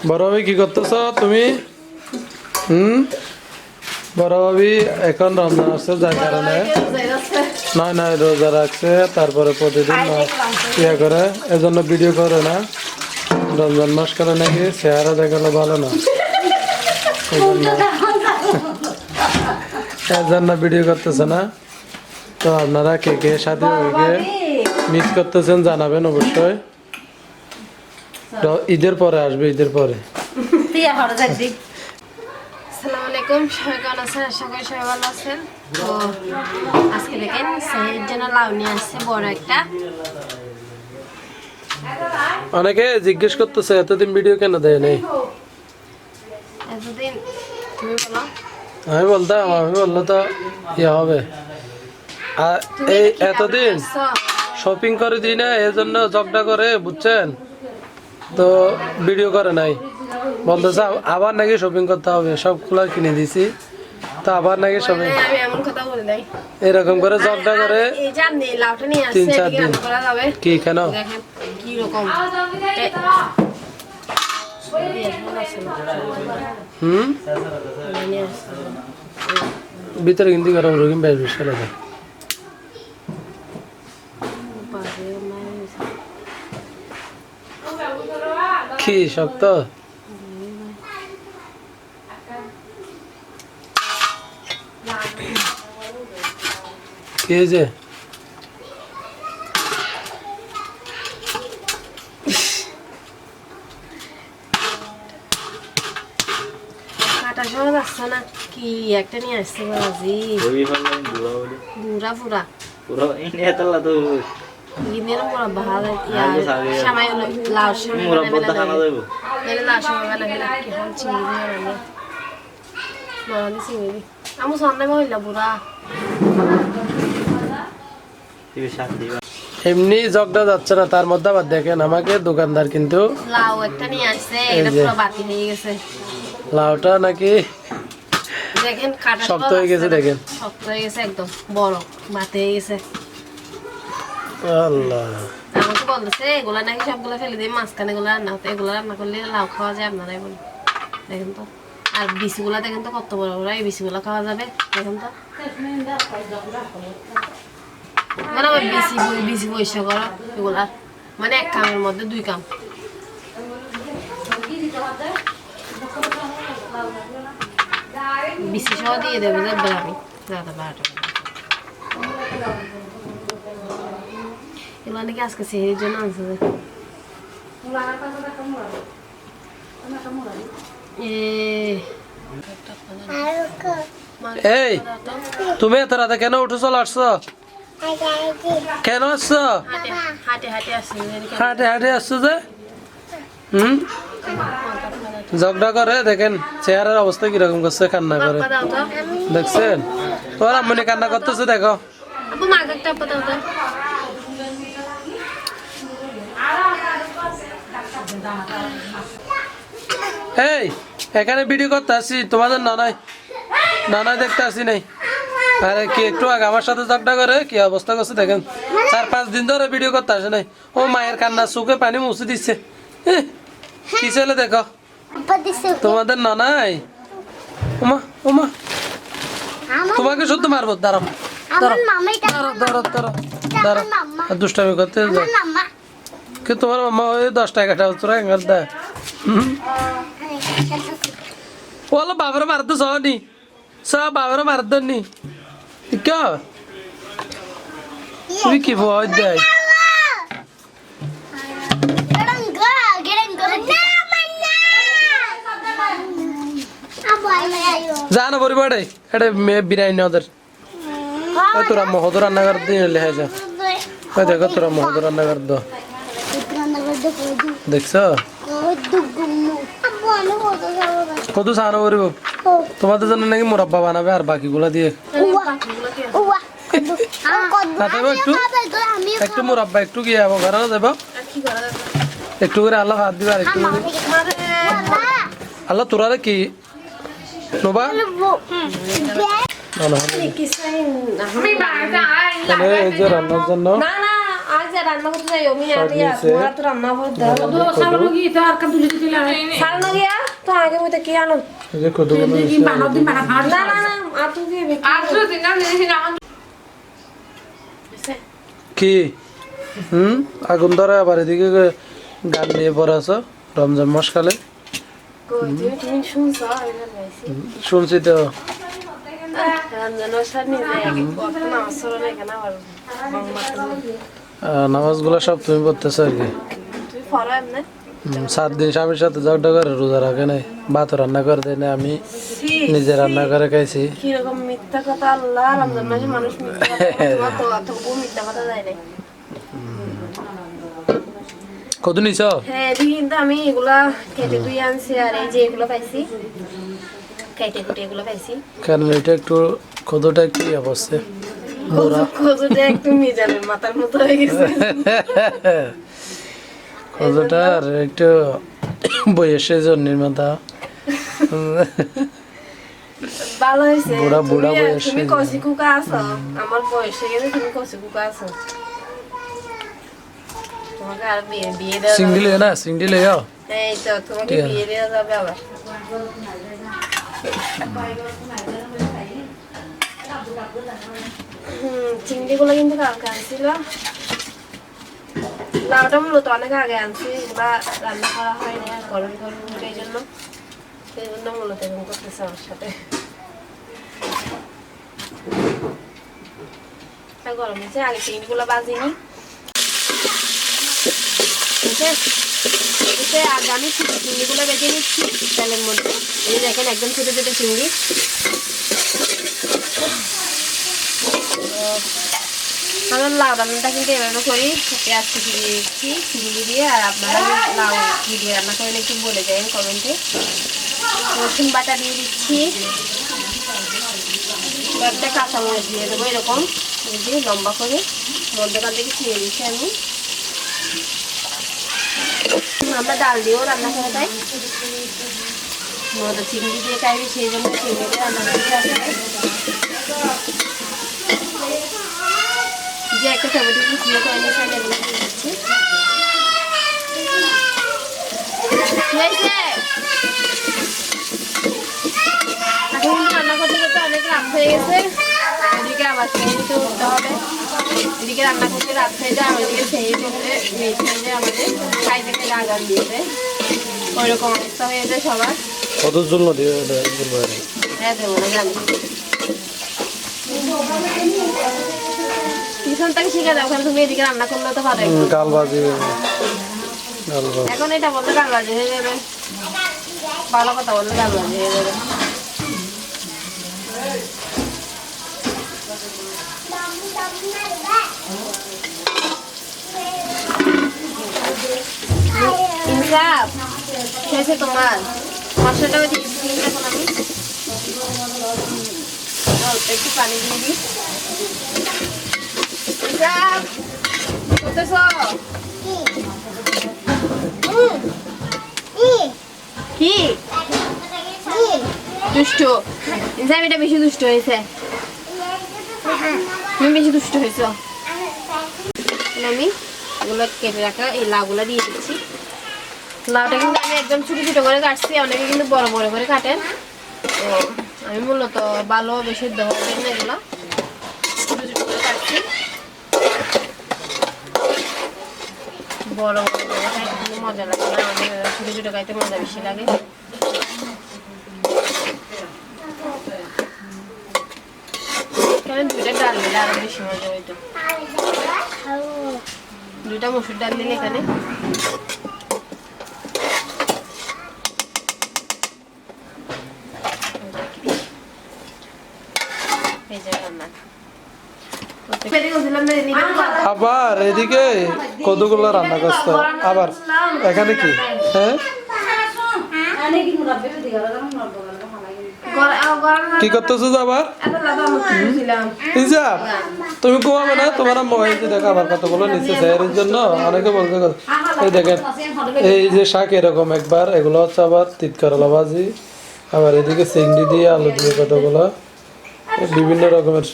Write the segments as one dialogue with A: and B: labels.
A: বড় ভাবি কি করতেছ তুমি? বড় ভাবি এখন রমজান আসছে যার কারণে নয় রোজা রাখছে, তারপরে প্রতিদিন ইয়ে করে, এজন্য ভিডিও করে না। রমজান মাস করে নাকি চেহারা দেখালে ভালো না, এজন্য ভিডিও করতেছে না। তো আপনারা কে কে সাথে মিস করতেছেন জানাবেন অবশ্যই। ঈদের পরে আসবে, ঈদের পরে।
B: আসসালামু আলাইকুম, সবাই কেমন আছেন? আশা করি সবাই ভালো আছেন। তো আজকে দেখেন সেহের জন্য লাউ নিয়ে আসছে বড় একটা।
A: অনেকে জিজ্ঞেস করতেছে এতদিন ভিডিও কেন দেয় নাই।
B: এতদিন তুমি বলো।
A: আমি বললো তো ইয়ে হবে। আর এই এতদিন শপিং করে দিই না, এজন্য ঝগড়া করে, বুঝছেন? তো ভিডিও করে নাই, বলতেছে আবার নাকি শপিং করতে হবে, সব কুলার কিনে দিছি, তো আবার নাকি শপিং।
B: আমি এমন কথা বলি নাই,
A: এরকম করে ঝগড়া করে
B: এই যে আপনি লাউটা নিয়ে আসছে
A: 3-4 দিন।
B: করা যাবে
A: কি কেন
B: দেখেন কি রকম।
A: ভিতরে কিন্তু গরম রুগী বেশ বেশ করে দেয়। কি শক্ত কি যে
B: কাটা সহজ আসছে না, কি একটা নিয়ে আসছে বাজি বুড়া পুরা গিনের পুরা ভালো সময় লাউ সময় লাউ সময় কি হল চিংড়ি দিয়ে নরমালি চিংড়ি আমি সন্ধ্যা হইলা বুড়া
A: এমনি ঝগড়া যাচ্ছে না, তার মধ্যে আবার দেখেন আমাকে দোকানদার কিন্তু
B: লাউ একটা নিয়ে আসছে, এটা পুরো বাতি হয়ে গেছে।
A: লাউটা নাকি
B: দেখেন কাটা
A: শক্ত হয়ে গেছে, দেখেন
B: শক্ত হয়ে গেছে, একদম বড় বাতি হয়ে গেছে।
A: আল্লাহ,
B: আমাকে বলতেছে এগুলা নাকি সবগুলো ফেলে দিয়ে মাঝখানে এগুলো রান্না হতো, এগুলো রান্না করলে লাউ খাওয়া যায়। আপনারাই বলেন, দেখেন তো। আর বিচিগুলা দেখেন তো কত বড় বড়, এই বিচিগুলা খাওয়া যাবে, দেখেন তো। মানে ওই বিচি পয়সা করা এগুলা, মানে এক কামের মধ্যে দুই কাম। বিচি সহ দিয়ে দেবো যাবে আমি রাত 12টা। এগুলো নাকি আজকে সেহের জন্য আনছে।
A: এই তুমি এত রাতে কেন উঠে চলে আসছো? কেন আসছো?
B: হাটে হাটে আসছে,
A: হাটে হাটে আসছো যে ঝগড়া করে, দেখেন চেহারার অবস্থা কিরকম করছে, কান্না করে, দেখছেন? তোমার আম্মনি কান্না করতেছে, দেখো।
B: আপু মাকে একটা আপা দাও তো।
A: এই এখানে ভিডিও করতে আসছি, তোমাদের নানাই দেখতে আসি নাই। আরে কি একটু আগে আমার সাথে ঝগড়া করে কি অবস্থা করছে দেখেন, 4-5 দিন ধরে ভিডিও করতে আসে নাই। ও মায়ের কান্না চোখে পানি মুছে দিচ্ছে। কি ছেলে দেখো তোমাদের নানাই। ওমা ওমা তোমাকে শুধু মারবো, দাঁড়াও দুষ্টামি করতে কিন্তু তোমার মামা ওই 10 টাকা তোরা এঙ্গার দেয়। ওলা বাবার মারত সহনি সব বাবার মারত নি তুমি কি ভয় দেয়? জানো পরিবারে এটা বিরিয়ানি ওদের তোরা মহদ রান্নাঘর দিয়ে লেখা যা দেখো, তোরা মহদ রান্নাঘর দো দেখছ কত সাহানো করব। তোমাদের জন্য নাকি মোরাব্বা বানাবে আর বাকিগুলা দিয়ে একটু মোরাব্বা একটু গিয়ে যাবো ঘরে যাবো, একটু করে আল্লাহ হাত দিবে, আর একটু আল্লাহ তোরা কি নোবা এই যে রান্নার জন্য
B: রান্না করতে যাই আমি আর তো রান্না করতে দাও সালানো গিয়ে তো আর কাম তুলে দিতে লাগে সালানো গিয়া তো আগে মতে কি আনো
A: এই যে কতগুলো
B: কি বানাও দিন বানা না না না আর তো কি আর তো দিন না দেখি না
A: কি আগুন ধরে আবার এদিকে গান নিয়ে পড়ে আছো রমজান মাস কালে
B: তুমি শুনছো আমি গাইছি
A: শুনছি তো
B: রমজান মাসের নিজে কত নামাজ পড়ে কেন আর
A: নামাজগুলো সব তুমি পড়তেছো আর কি
B: তুই পড়া না
A: 7 দিন স্বামীর সাথে ঝগড়া করে রোজা রাখে নাই ভাত রান্না করে দেয় না আমি নিজে রান্না করে খাইছি
B: কিরকম মিথ্যা কথা আল্লাহ রমজান মাসে মানুষ মিথ্যা কথা তো অত মিথ্যা কথা যায় না
A: কত নিছ
B: হ্যাঁ কিন্তু আমি এগুলা কেটে তুই আনছি আর এই যে এগুলো পাইছি কেটে কুটে এগুলো পাইছি
A: কারণ এটা একটু কতটা একটু অবস্থা
B: কতটা একটু মিজানের মাথার মতো হয়ে গেছে
A: কতটা আর একটু বয়সের জন্য মাথা
B: ভালো হয়েছে
A: বুড়া বুড়া বয়স
B: তুমি কষি কুকা আছো আমার বয়সে গেছে তুমি কষি কুকা আছো তোমাকে আর বিয়ে দেওয়া
A: সিঙ্গেল না সিঙ্গেল
B: এই তো তোমাকে বিয়ে দেওয়া যাবে আবার চিংড়িগুলো কিন্তু কালকে আনছিল লাউটা মূলত অনেক আগে আনছি এগুলা রান্না করা হয় না গরম গরম এই জন্য মূলত এরকম করতেছে আমার সাথে গরম হয়েছে আগে চিংড়িগুলো বাজিনি আগে আমি চিংড়িগুলো বেজে নিচ্ছি তেলের মধ্যে এই দেখেন একদম ছোটো ছোটো চিংড়ি আমরা লাউ রান্নাটা কিন্তু এভাবে করি পেঁয়াজ কুচি দিয়েছি চিংড়ি দিয়ে আর আপনারা লাউ কী দিয়ে রান্না করেন একটু বলে দেন কমেন্টে রসুন বাটা দিয়ে দিচ্ছি একটা কাঁচামরিচ দিয়ে দেবো এরকম দিয়ে লম্বা করে মধ্যখান থেকে ছিঁড়ে দিচ্ছি আমি আমরা ডাল দিয়েও রান্না করে তাই মধ্যে চিংড়ি দিয়ে খাইবে সেই জন্য চিংড়ি দিয়ে রান্না করতে আসে যে একটা টমেটো কুচিয়ে করে নিয়েছেন এগুলো দিয়ে দিচ্ছি এখন রান্না করতে করতে অনেক রাত হয়ে গেছে এদিকে আবার খেয়ে দিতে উঠতে হবে এদিকে রান্না করতে রাত হয়ে যায় ওইদিকে খেয়ে করতে মেয়েছে যে আমাদের খাইতে খেলে আগাম দিয়েছে ওইরকম অবস্থা হয়ে যায় সবার
A: কত জন্য দিয়ে
B: হ্যাঁ দেবো না জানি পিছন থেকে শিখে দাও ওখানে তুমি এদিকে রান্না করলে তো ভালো
A: ডাল ভাজি
B: এখন এটা বলতে ডাল ভাজি হয়ে যাবে ভালো কথা বললে ডাল ভাজি হয়ে যাবে ইনসাফ খেয়েছে তোমার মশলাটাও দিয়েছি এখন আমি অল্প একটু পানি দিয়ে দিই কি দুষ্টু ইনসাফ এটা বেশি দুষ্ট হয়েছে তুমি বেশি দুষ্ট হয়েছ আমি এগুলো কেটে রাখা এই লাউগুলো দিয়ে দিচ্ছি লাউটা কিন্তু আমি একদম ছোটো ছোটো করে কাটছি অনেকে কিন্তু বড় বড় করে কাটেন তো আমি মূলত ভালো বেশি দেওয়া যায় না এগুলো ছোটো ছোটো করে কাটছি বড় বড় করে খাইতে কিন্তু মজা লাগে না আমাদের ছোটো ছোটো খাইতে মজা বেশি লাগে কারণ দুইটা ডাল দিলে আরো বেশি মজা হইতো দুইটা মসুর ডাল দিলে এখানে
A: আবার এদিকে কতগুলো রান্না করছো আবার এখানে কি হ্যাঁ কি করতেছো আবার তুমি ঘুমাবে না তোমার মোবাইল দেখো আবার কতগুলো নিচে স্যারের জন্য অনেকে বলতে এই দেখেন এই যে শাক এরকম একবার এগুলো হচ্ছে আবার তিত করলা ভাজি আবার এদিকে চিংড়ি দিয়ে আলু দিয়ে কতগুলো বিভিন্ন রকমের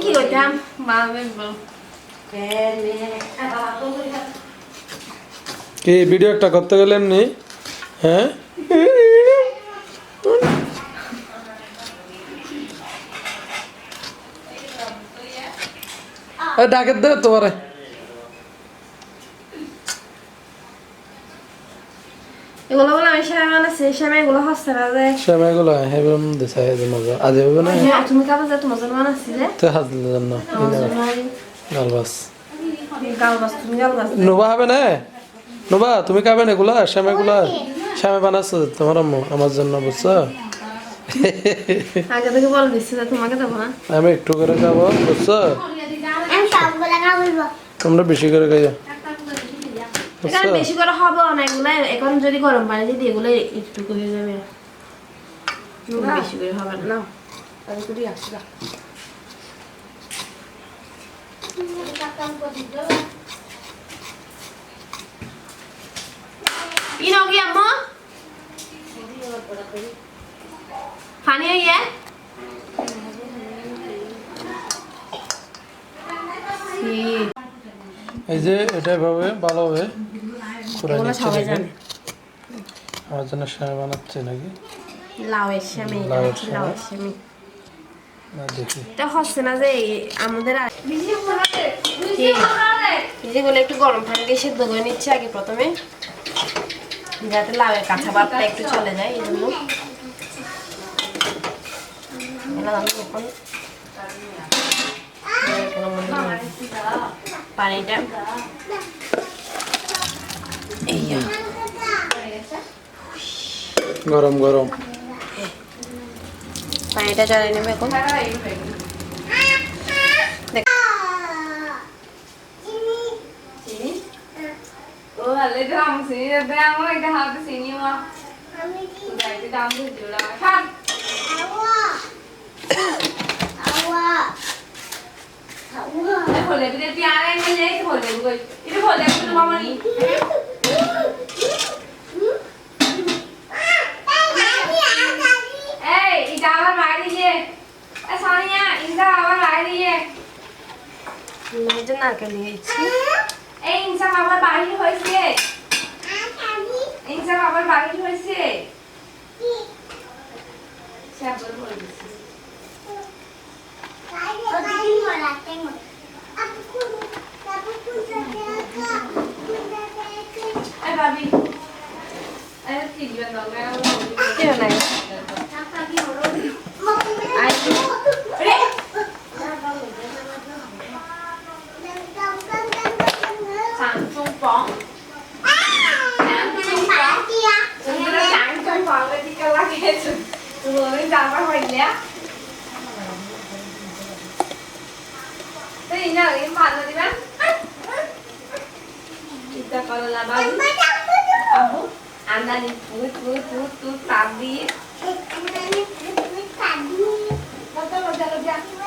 B: কি কইতাম বাবা
A: কি ভিডিও একটা করতে গেলে এমনি হ্যাঁ ডাকে দে তোমারে
B: এগুলো বলে আমি সেমাই বানাচ্ছি সেমাই এগুলো হচ্ছে না যে
A: সেমাইগুলো হেবের মধ্যে চাই মজা আজ হবে না
B: তুমি কাবে যে তোমার জন্য বানাচ্ছি যে
A: তো হাজলে জান না গালবাস
B: গালবাস তুমি গালবাস
A: নোবা হবে না নোবা তুমি খাবেন এগুলা সেমাইগুলা সেমাই বানাচ্ছো তোমার আম্মু আমার জন্য বুঝছো
B: আগে থেকে বলে দিচ্ছি যে তোমাকে দেবো না
A: আমি একটু করে খাবো বুঝছো তোমরা বেশি করে খাইয়া
B: এখানে বেশি করে হবে না এগুলো এখন যদি গরম পানি যদি এগুলো একটু হয়ে যাবে বেশি করে হবে না তাহলে করে আসছি Pinogi ammo? Pani है ये?
A: এই যে এটা ভাবে ভালো হবে পুরো
B: এগুলো সবাই জানে
A: আমার জন্য সেমাই বানাচ্ছে নাকি
B: লাউয়ের সেমাই লাউয়ের সেমাই
A: না দেখি
B: এটা হচ্ছে না যে আমাদের যেগুলো একটু গরম পানি দিয়ে সেদ্ধ করে নিচ্ছে আগে প্রথমে যাতে লাউয়ের কাঁচা ভাবটা একটু চলে যায় এই জন্য পানিটা
A: গরম গরম
B: পানিটা জ্বালিয়ে নেবে এখন
C: ও হলে তো আমি সিনি দে আমার একটা হাতে সিনি মা আমি যাইতে দাম দিয়ে জোড়া খান হলে বিলে পিয়ারে মিলে হলে গই এটা হলে তো মামা নি এই এটা আমার বাইরে গিয়ে এ সানিয়া ইনকা আমার বাইরে গিয়ে
B: এই যে নারকেল নিয়ে দিচ্ছি
C: এই ইনসা বাবার বাড়ি হয়েছে ইনসা বাবার বাড়ি হয়েছে ভাবি কি দিবেন
B: কেন লাগে
C: Andani put tadi. Betul, betul, betul.